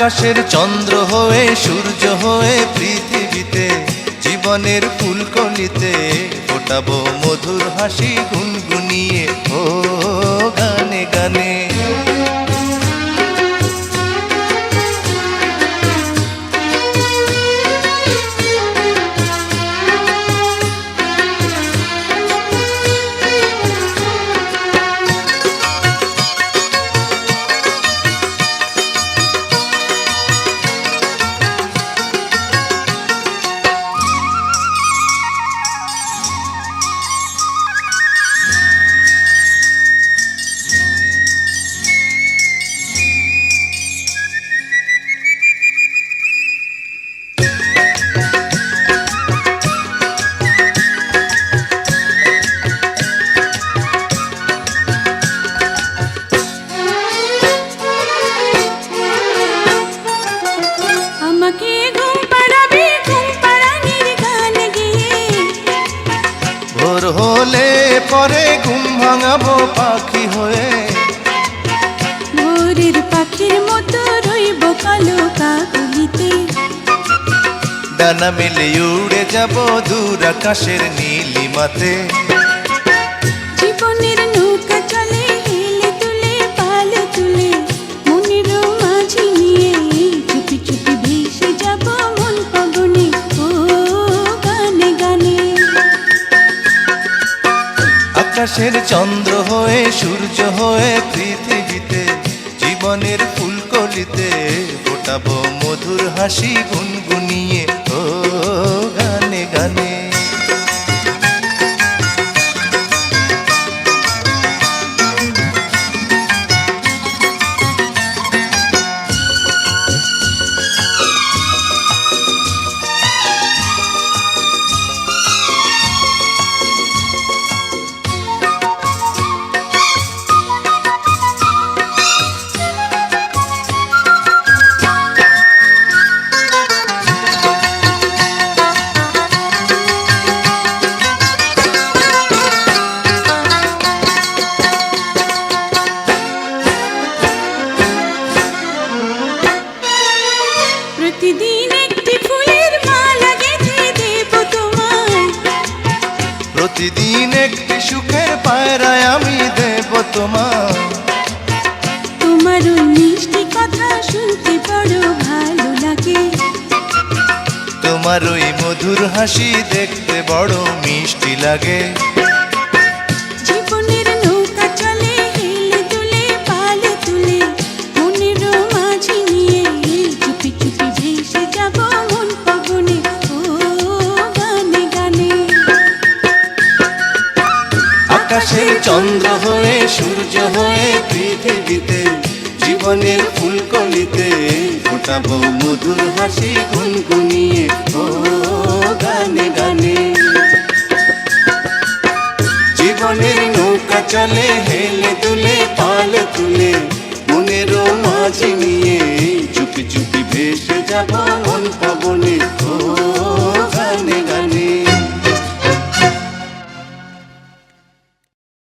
আকাশের চন্দ্র হয়ে সূর্য হয়ে পৃথিবীতে জীবনের ফুলকলিতে ফোটাবো মধুর হাসি গুনগুনিয়ে ও গানে গানে। ভোর হলে পরে ঘুম ভাঙাবো পাখি হয়ে, ভোরের পাখির মতো রইব কালো কাকলিতে। ডানা মেলে উড়ে যাব দূর আকাশের নীলিমাতে। জীবনের নৌকা চলে হেলে তুলে পালে তুলে, মনের মাঝি নিয়ে চুপি চুপি ভেসে যাব মন পবনে ও গানে গানে। আকাশের চন্দ্র হয়ে সূর্য হয়ে পৃথিবীতে জীবনের ফুলকলিতে ফোটাবো মধুর হাসি গুনগুনিয়ে ও গানে গানে। প্রতিদিন একটি ফুলের মালা গেঁথে দেব তোমায়, প্রতিদিন একটি সুখের পায়রায় আমি দেব তোমার। তোমার ওই মিষ্টি কথা শুনতে বড় ভালো লাগে, তোমার ওই মধুর হাসি দেখতে বড় মিষ্টি লাগে। জীবনের নৌকা চলে হেলে দুলে পালে তুলে, মনের মাঝি নিয়ে চুপি চুপি ভেসে যাব মন পবনে ও গানে গানে। আকাশের চন্দ্র হয়ে সূর্য হয়ে পৃথিবীতে জীবনের ফুলকলিতে ফোটাবো মধুর হাসি গুনগুনিয়ে ও গানে গানে। জীবনের নৌকা চলে হেলে দুলে পালে তুলে, মনের মাঝি নিয়ে চুপি চুপি ভেসে যাব মন পবনে ও